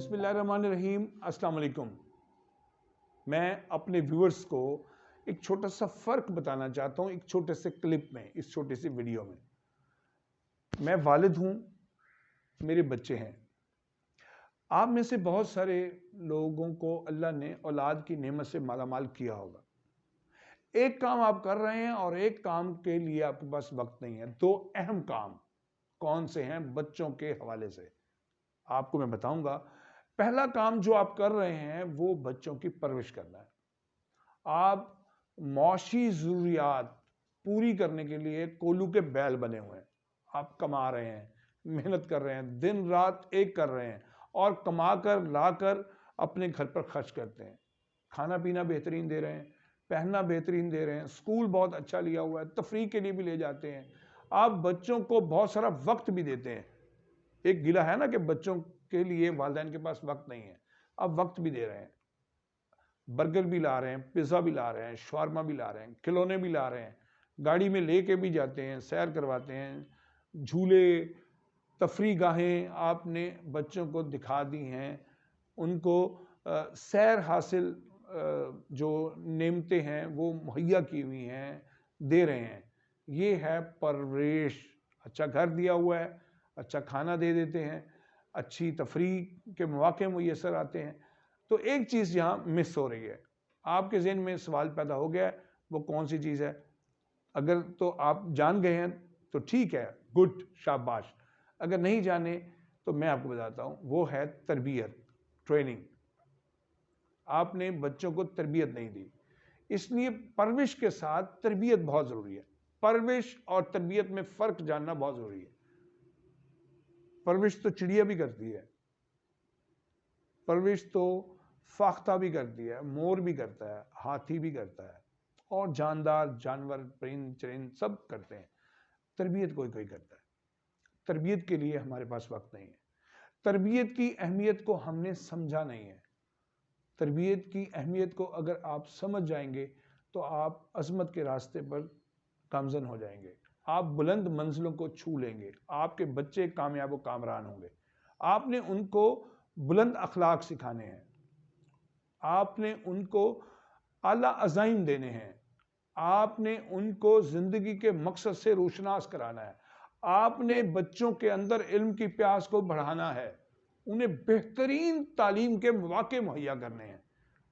बिस्मिल्लाहिर्रहमानिर्रहीम, अस्सलाम वालेकुम। मैं अपने व्यूअर्स को एक छोटा सा फ़र्क बताना चाहता हूँ, एक छोटे से क्लिप में, इस छोटी सी वीडियो में। मैं वालिद हूँ, मेरे बच्चे हैं। आप में से बहुत सारे लोगों को अल्लाह ने औलाद की नेमत से मालामाल किया होगा। एक काम आप कर रहे हैं और एक काम के लिए आपके पास वक्त नहीं है। दो अहम काम कौन से हैं बच्चों के हवाले से आपको मैं बताऊंगा। पहला काम जो आप कर रहे हैं वो बच्चों की परवरिश करना है। आप मौशी ज़रूरियात पूरी करने के लिए कोल्हू के बैल बने हुए हैं। आप कमा रहे हैं, मेहनत कर रहे हैं, दिन रात एक कर रहे हैं और कमा कर ला कर अपने घर पर खर्च करते हैं। खाना पीना बेहतरीन दे रहे हैं, पहनना बेहतरीन दे रहे हैं, स्कूल बहुत अच्छा लिया हुआ है, तफरीह के लिए भी ले जाते हैं। आप बच्चों को बहुत सारा वक्त भी देते हैं। एक गिला है ना कि बच्चों के लिए वालिदैन के पास वक्त नहीं है, आप वक्त भी दे रहे हैं। बर्गर भी ला रहे हैं, पिज़्ज़ा भी ला रहे हैं, शवारमा भी ला रहे हैं, खिलौने भी ला रहे हैं, गाड़ी में लेके भी जाते हैं, सैर करवाते हैं, झूले, तफरीह गाहें आपने बच्चों को दिखा दी हैं, उनको सैर हासिल जो नेमतें हैं वो मुहैया की हुई हैं, दे रहे हैं। ये है परवरिश। अच्छा घर दिया हुआ है, अच्छा खाना दे देते हैं, अच्छी तफरीह के मौके मुयस्सर आते हैं। तो एक चीज़ यहाँ मिस हो रही है। आपके ज़हन में सवाल पैदा हो गया है, वो कौन सी चीज़ है? अगर तो आप जान गए हैं तो ठीक है, गुड, शाबाश। अगर नहीं जाने तो मैं आपको बताता हूँ, वो है तरबियत, ट्रेनिंग। आपने बच्चों को तरबियत नहीं दी, इसलिए परवरिश के साथ तरबियत बहुत ज़रूरी है। परवरिश और तरबियत में फ़र्क जानना बहुत ज़रूरी है। परवरिश तो चिड़िया भी करती है, परवरिश तो फाख्ता भी करती है, मोर भी करता है, हाथी भी करता है और जानदार जानवर, परिंद चरिंद सब करते हैं। तरबियत कोई कोई करता है। तरबियत के लिए हमारे पास वक्त नहीं है। तरबियत की अहमियत को हमने समझा नहीं है। तरबियत की अहमियत को अगर आप समझ जाएंगे तो आप अज़मत के रास्ते पर गामज़न हो जाएंगे। आप बुलंद मंजिलों को छू लेंगे। आपके बच्चे कामयाब व कामरान होंगे। आपने उनको बुलंद अखलाक सिखाने हैं, आपने उनको आला अज़ाइम देने हैं, आपने उनको ज़िंदगी के मकसद से रोशनास कराना है, आपने बच्चों के अंदर इल्म की प्यास को बढ़ाना है, उन्हें बेहतरीन तालीम के मौके मुहैया करने हैं,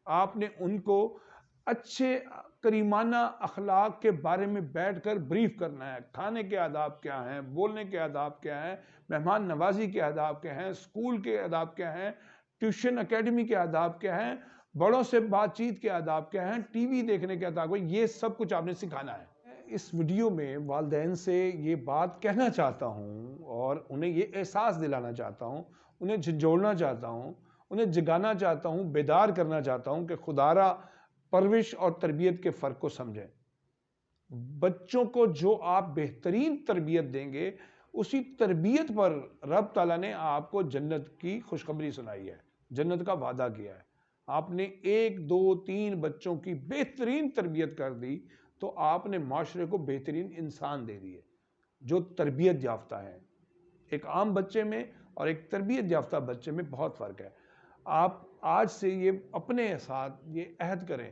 आपने उनको अच्छे करीमाना अखलाक के बारे में बैठकर ब्रीफ करना है। खाने के आदाब क्या हैं, बोलने के आदाब क्या हैं, मेहमान नवाजी के आदाब क्या हैं, स्कूल के आदाब क्या हैं, ट्यूशन अकेडमी के आदाब क्या हैं, बड़ों से बातचीत के आदाब क्या हैं, टीवी देखने के आदाब क्या हैं, ये सब कुछ आपने सिखाना है। इस वीडियो में वालिदैन से ये बात कहना चाहता हूँ और उन्हें ये एहसास दिलाना चाहता हूँ, उन्हें झंझोड़ना चाहता हूँ, उन्हें जगाना चाहता हूँ, बेदार करना चाहता हूँ कि खुदारा परवरिश और तरबियत के फ़र्क को समझें। बच्चों को जो आप बेहतरीन तरबियत देंगे, उसी तरबियत पर रब ताला ने आपको जन्नत की खुशखबरी सुनाई है, जन्नत का वादा किया है। आपने 1, 2, 3 बच्चों की बेहतरीन तरबियत कर दी तो आपने माशरे को बेहतरीन इंसान दे दिए जो तरबियत याफ्ता है। एक आम बच्चे में और एक तरबियत याफ्ता बच्चे में बहुत फ़र्क है। आप आज से ये अपने साथ ये अहद करें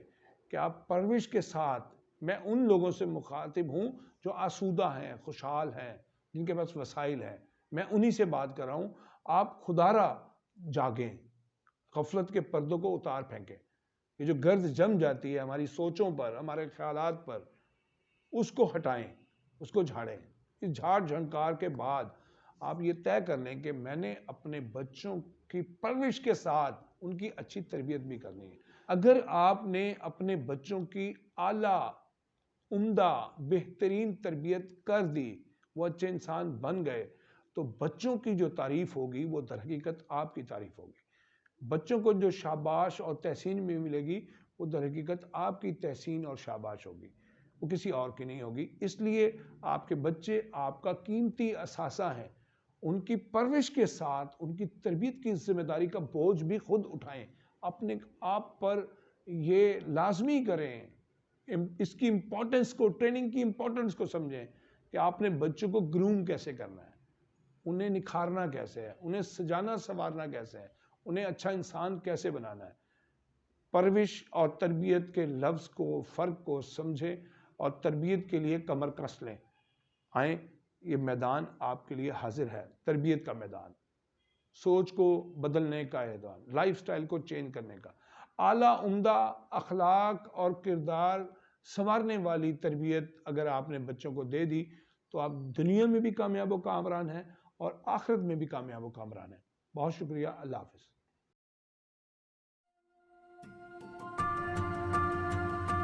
कि आप परवरिश के साथ, मैं उन लोगों से मुखातिब हूँ जो आसूदा हैं, खुशहाल हैं, जिनके पास वसाइल हैं, मैं उन्हीं से बात कर रहा हूँ। आप खुदारा जागें, गफलत के पर्दों को उतार फेंकें। ये जो गर्द जम जाती है हमारी सोचों पर, हमारे ख्यालात पर, उसको हटाएं, उसको झाड़ें। इस झाड़ झंकार के बाद आप ये तय कर लें कि मैंने अपने बच्चों की परवरिश के साथ उनकी अच्छी तरबियत भी करनी है। अगर आपने अपने बच्चों की आला, उम्दा, बेहतरीन तरबियत कर दी, वो अच्छे इंसान बन गए, तो बच्चों की जो तारीफ होगी वो दरहकीकत आपकी तारीफ होगी। बच्चों को जो शाबाश और तहसीन में मिलेगी वो दरहकीकत आपकी तहसीन और शाबाश होगी, वो किसी और की नहीं होगी। इसलिए आपके बच्चे आपका कीमती असासा हैं। उनकी परवरिश के साथ उनकी तरबियत की जिम्मेदारी का बोझ भी खुद उठाएं, अपने आप पर ये लाजमी करें। इसकी इम्पोर्टेंस को, ट्रेनिंग की इम्पोर्टेंस को समझें कि आपने बच्चों को ग्रूम कैसे करना है, उन्हें निखारना कैसे है, उन्हें सजाना संवारना कैसे है, انہیں اچھا انسان کیسے بنانا ہے. پرورش اور تربیت کے لفظ کو، فرق کو سمجھیں اور تربیت کے لیے کمر کس لیں. آئیں، یہ میدان آپ کے لیے حاضر ہے، تربیت کا میدان، سوچ کو بدلنے کا میدان، لائف سٹائل کو چینج کرنے کا. اعلیٰ عمدہ اخلاق اور کردار سنوارنے والی تربیت اگر آپ نے بچوں کو دے دی تو آپ دنیا میں بھی کامیاب و کامران ہیں اور آخرت میں بھی کامیاب و کامران ہیں. بہت شکریہ. اللہ حافظ.